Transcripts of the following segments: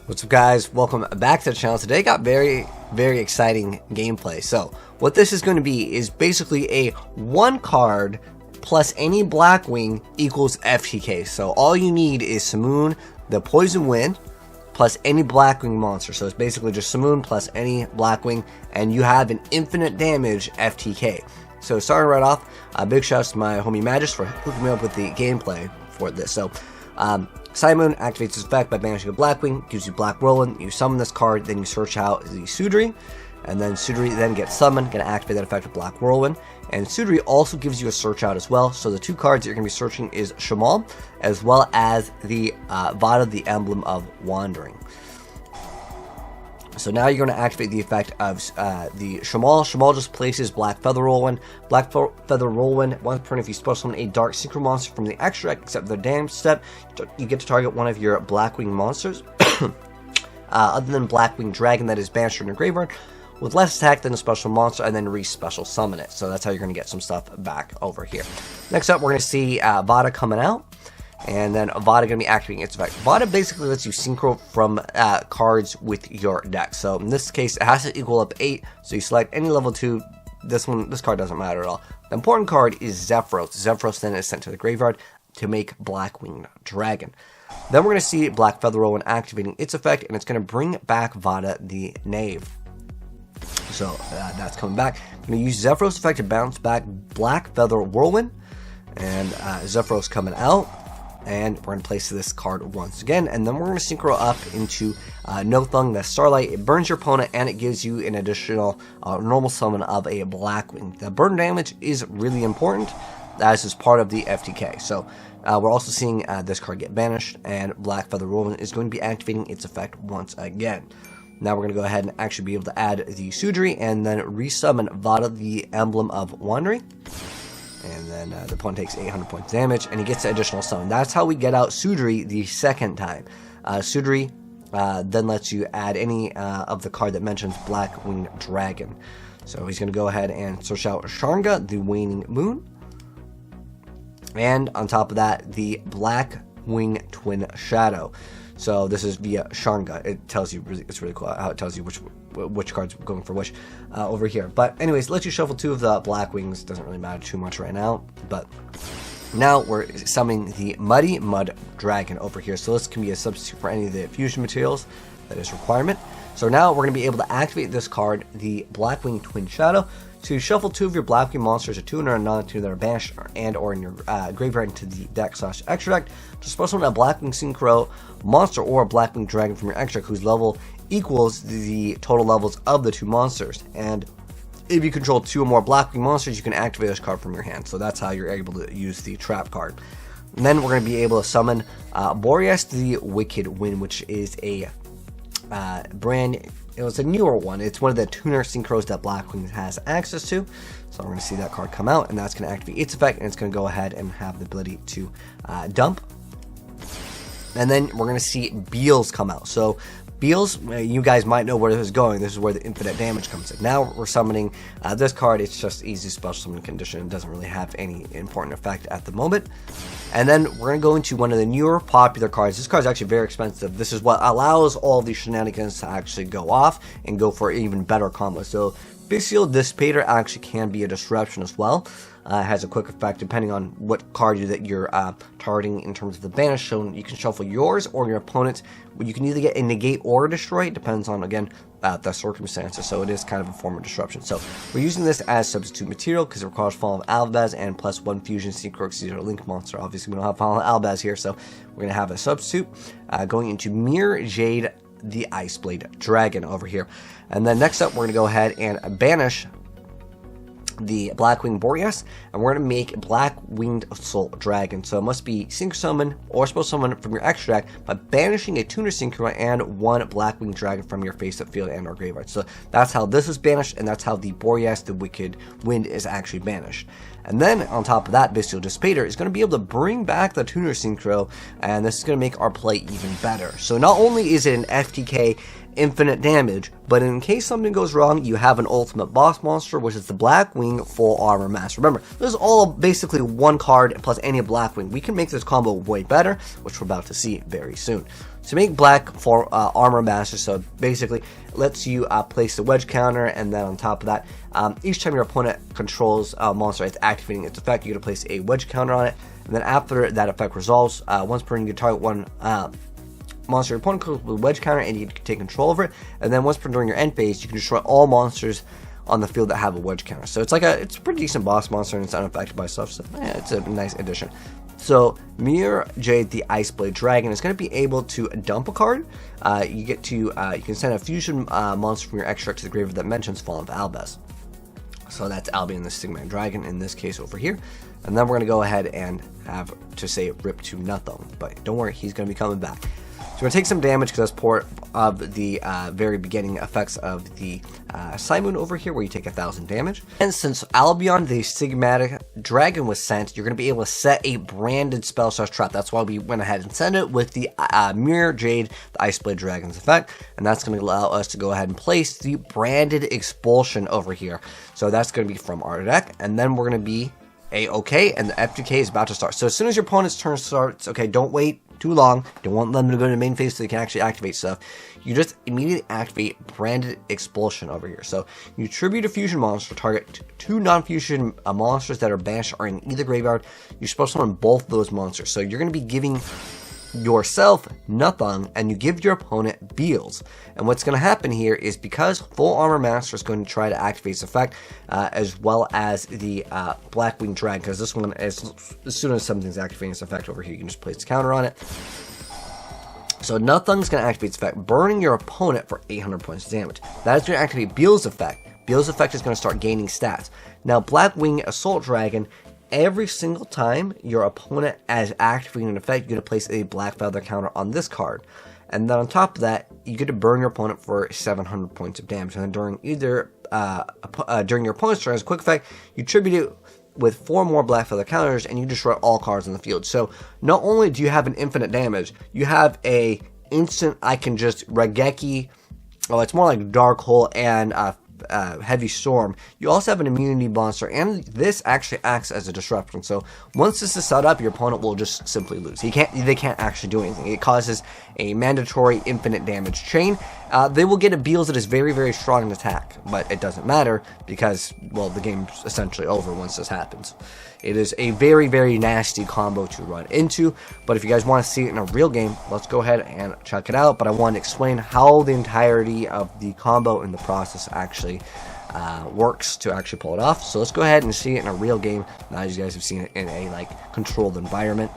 What's up, guys? Welcome back to the channel. Today got very exciting gameplay. So what this is going to be is basically a one card plus any Blackwing equals FTK. So all you need is Simoon, the Poison Wind, plus any Blackwing monster. So it's basically just Simoon plus any Blackwing, and you have an infinite damage FTK. So starting right off, big shouts to my homie Magis for hooking me up with the gameplay for this. So Simoon activates his effect by banishing a Blackwing, gives you Black Whirlwind, you summon this card, then you search out the Sudri, and then Sudri then gets summoned, going to activate that effect with Black Whirlwind, and Sudri also gives you a search out as well. So the two cards that you're going to be searching is Shamal, as well as the Vada, the Emblem of Wandering. So now you're going to activate the effect of the Shamal. Shamal just places Black Feather Whirlwind. Black Feather Whirlwind, once per turn, if you special summon a Dark Synchro monster from the extra deck, except the damage step, you get to target one of your Blackwing monsters, other than Blackwing Dragon that is banished from your graveyard, with less attack than a special monster, and then re-special summon it. So that's how you're going to get some stuff back over here. Next up, we're going to see Vada coming out. And then Vada going to be activating its effect. Vada basically lets you synchro from cards with your deck. So in this case, it has to equal up 8. So you select any level 2. This card doesn't matter at all. The important card is Zephyros. Zephyros then is sent to the graveyard to make Blackwing Dragon. Then we're going to see Black Feather Whirlwind activating its effect, and it's going to bring back Vada the Knave. So that's coming back. I'm going to use Zephyros effect to bounce back Black Feather Whirlwind, and Zephyros coming out. And we're going to place this card once again, and then we're going to synchro up into No Thung, the Starlight. It burns your opponent, and it gives you an additional normal summon of a Blackwing. The burn damage is really important, as is part of the FTK. So we're also seeing this card get banished, and Black Feather Whirlwind is going to be activating its effect once again. Now we're going to go ahead and actually be able to add the Sudri, and then resummon Vada, the Emblem of Wandering. And then the opponent takes 800 points damage, and he gets the additional summon. That's how we get out Sudri the second time. Sudri then lets you add any of the card that mentions Blackwing Dragon. So he's going to go ahead and search out Sharnga, the Waning Moon. And on top of that, the Blackwing Twin Shadow. So this is via Sharnga. It tells you, it's really cool how it tells you which card's going for which over here. But anyways, let you shuffle 2 of the Blackwings. Doesn't really matter too much right now. But now we're summoning the Muddy Mud Dragon over here. So this can be a substitute for any of the fusion materials that is requirement. So now we're going to be able to activate this card, the Blackwing Twin Shadow, to shuffle 2 of your Blackwing monsters, a 2 and a non-2 that are banished and or in your graveyard into the deck / extra deck, to special summon a Blackwing Synchro monster or a Blackwing Dragon from your extra deck whose level equals the total levels of the 2 monsters. And if you control 2 or more Blackwing monsters, you can activate this card from your hand. So that's how you're able to use the trap card. And then we're going to be able to summon Boreas the Wicked Wind, which is a it was a newer one. It's one of the tuner synchros that Blackwing has access to. So we're going to see that card come out, and that's going to activate its effect, and it's going to go ahead and have the ability to dump. And then we're going to see Beals come out. So Beals, you guys might know where this is going. This is where the infinite damage comes in. Now we're summoning this card. It's just easy special summon condition. It doesn't really have any important effect at the moment. And then we're going to go into one of the newer popular cards. This card is actually very expensive. This is what allows all of these shenanigans to actually go off and go for even better combos. So Bystial Dissipator actually can be a disruption as well. It has a quick effect depending on what card that you're targeting in terms of the banish. So you can shuffle yours or your opponent's. You can either get a negate or a destroy. It depends on, again, the circumstances. So it is kind of a form of disruption. So we're using this as substitute material because it requires Fall of Albaz and +1 Fusion Synchro Exceeder Link monster. Obviously, we don't have Fall of Albaz here, so we're going to have a substitute going into Mirror Jade, the Iceblade Dragon over here. And then next up, we're going to go ahead and banish the Blackwing Boreas, and we're going to make Black-Winged Soul Dragon. So it must be Synchro Summon or Special Summon from your extra deck by banishing a Tuner Synchro and 1 Blackwing Dragon from your face-up field and or graveyard. So that's how this is banished, and that's how the Boreas, the Wicked Wind, is actually banished. And then on top of that, Bystial Dissipator is going to be able to bring back the Tuner Synchro, and this is going to make our play even better. So not only is it an FTK infinite damage, but in case something goes wrong, you have an ultimate boss monster, which is the Blackwing Full Armor Master. Remember, this is all basically one card plus any Blackwing. We can make this combo way better, which we're about to see very soon. To make Black for Armor Master, so basically lets you place the wedge counter, and then on top of that, each time your opponent controls a monster that's activating its effect, you're going to place a wedge counter on it, and then after that effect resolves, once per turn you can target one monster your opponent controls with a wedge counter, and you can take control over it, and then once per during your end phase, you can destroy all monsters on the field that have a wedge counter. So it's like it's a pretty decent boss monster, and it's unaffected by stuff, so yeah, it's a nice addition. So Mirror Jade, the Ice Blade Dragon, is going to be able to dump a card. You get to you can send a fusion monster from your extract to the graveyard that mentions Fall of Albaz. So that's Albion the Stigmatic Dragon in this case over here. And then we're going to go ahead and have to say rip to nothing. But don't worry, he's going to be coming back. So we're going to take some damage because that's part of the very beginning effects of the Simoon over here, where you take 1,000 damage. And since Albion the Stigmatic Dragon was sent, you're going to be able to set a branded spell / trap. That's why we went ahead and sent it with the Mirror Jade, the Ice Blade Dragon's effect. And that's going to allow us to go ahead and place the branded Expulsion over here. So that's going to be from our deck. And then we're going to be A-OK, and the FTK is about to start. So as soon as your opponent's turn starts, okay, don't wait too long. Don't want them to go to the main phase so they can actually activate stuff. You just immediately activate Branded Expulsion over here. So you tribute a fusion monster, target 2 non-fusion monsters that are banished or in either graveyard. You're supposed to summon both those monsters. So you're going to be giving yourself nothing, and you give your opponent Beals. And what's going to happen here is, because Full Armor Master is going to try to activate its effect, as well as the Blackwing Dragon, because this one, as soon as something's activating its effect over here, you can just place the counter on it. So nothing's going to activate its effect, burning your opponent for 800 points of damage. That is going to activate Beals' effect. Beals' effect is going to start gaining stats. Now, Blackwing Assault Dragon, every single time your opponent is activating an effect, you get to place a Black Feather counter on this card. And then on top of that, you get to burn your opponent for 700 points of damage. And then during during your opponent's turn, as a quick effect, you tribute it with 4 more Black Feather counters, and you destroy all cards on the field. So not only do you have an infinite damage, you have a instant, I can just Regeki, oh, it's more like Dark Hole and Heavy Storm. You also have an immunity monster, and this actually acts as a disruption. So once this is set up, your opponent will just simply lose. They can't actually do anything. It causes a mandatory infinite damage chain. They will get a Beals that is very, very strong in attack, but it doesn't matter because, well, the game's essentially over once this happens. It is a very, very nasty combo to run into, but if you guys want to see it in a real game, let's go ahead and check it out. But I want to explain how the entirety of the combo and the process actually works to actually pull it off. So let's go ahead and see it in a real game, now as you guys have seen it in a controlled environment.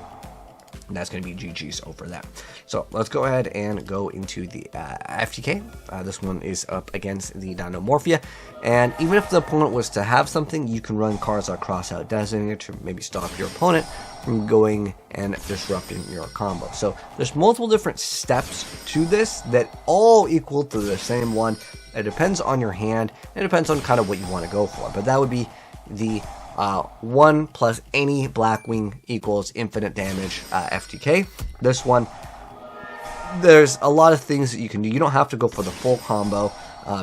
And that's going to be GG's over that. So let's go ahead and go into the FTK. This one is up against the Dinomorphia. And even if the opponent was to have something, you can run cards like Cross Out Designator to maybe stop your opponent from going and disrupting your combo. So there's multiple different steps to this that all equal to the same one. It depends on your hand. It depends on kind of what you want to go for. But that would be the 1 plus any Blackwing equals infinite damage FTK. This one, there's a lot of things that you can do. You don't have to go for the full combo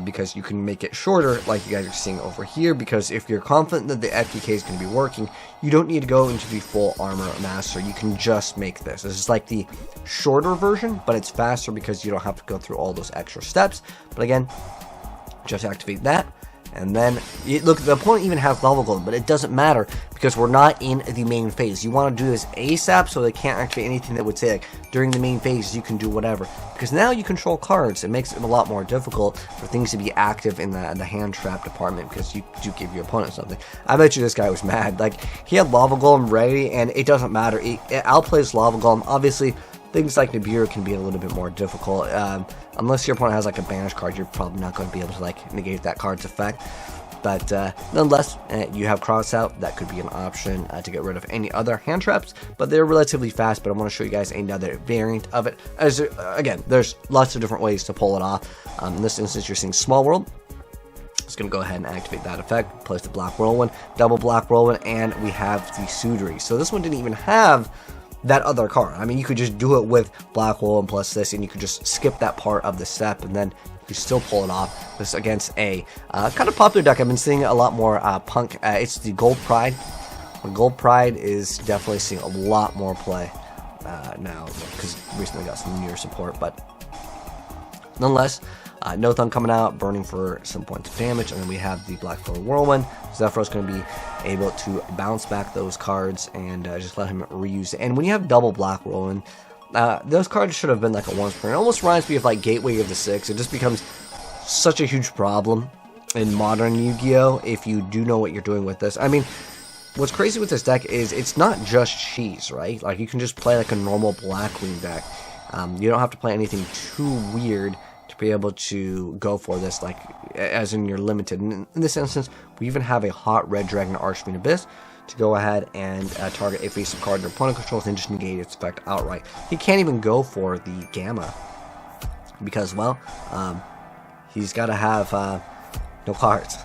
because you can make it shorter like you guys are seeing over here, because if you're confident that the FTK is going to be working, you don't need to go into the Full Armor Master. You can just make this. This is like the shorter version, but it's faster because you don't have to go through all those extra steps. But again, just activate that. And then, look, the opponent even has level gold, but it doesn't matter because we're not in the main phase. You want to do this ASAP so they can't activate anything that would say, like, during the main phase you can do whatever. Because now you control cards. It makes it a lot more difficult for things to be active in the hand trap department because you do give your opponent something. I bet you this guy was mad. Like, he had Lava Golem ready, and it doesn't matter. It outplays Lava Golem. Obviously, things like Nibiru can be a little bit more difficult. Unless your opponent has like a banish card, you're probably not going to be able to like negate that card's effect. But nonetheless, you have Cross Out. That could be an option to get rid of any other hand traps. But they're relatively fast. But I want to show you guys another variant of it. As again, there's lots of different ways to pull it off. In this instance, you're seeing Small World. It's going to go ahead and activate that effect. Place the Black Whirlwind, double Black Whirlwind, and we have the Sudori. So this one didn't even have that other card. I mean, you could just do it with Black Whirlwind plus this, and you could just skip that part of the step, and then you still pull it off. This against a kind of popular deck. I've been seeing a lot more Punk. It's the Gold Pride. Gold Pride is definitely seeing a lot more play now, because recently got some newer support, but nonetheless, No Thumb coming out, burning for some points of damage, and then we have the Black Feather Whirlwind. Zephyros going to be able to bounce back those cards and just let him reuse it. And when you have double Black Whirlwind, those cards should have been like a once per. It almost reminds me of like Gateway of the Six. It just becomes such a huge problem in modern Yu-Gi-Oh! If you do know what you're doing with this. I mean, what's crazy with this deck is it's not just cheese, right? Like, you can just play like a normal Blackwing deck. You don't have to play anything too weird to be able to go for this, like, as in you're limited. And in this instance, we even have a hot red dragon Archfiend Abyss to go ahead and target a face-up card their opponent controls and just negate its effect outright. He can't even go for the Gamma because, well, he's got to have no cards.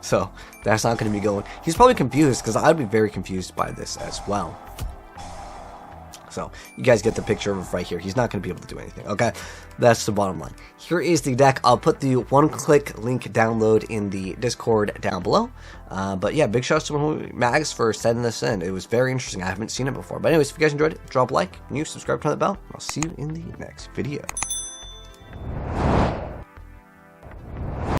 So that's not going to be going. He's probably confused, because I'd be very confused by this as well. So you guys get the picture of right here. He's not going to be able to do anything. Okay, that's the bottom line. Here is the deck. I'll put the one-click link download in the Discord down below. But yeah, big shout out to Mags for sending this in. It was very interesting. I haven't seen it before. But anyways, if you guys enjoyed it, drop a like, and you subscribe, turn the bell. I'll see you in the next video.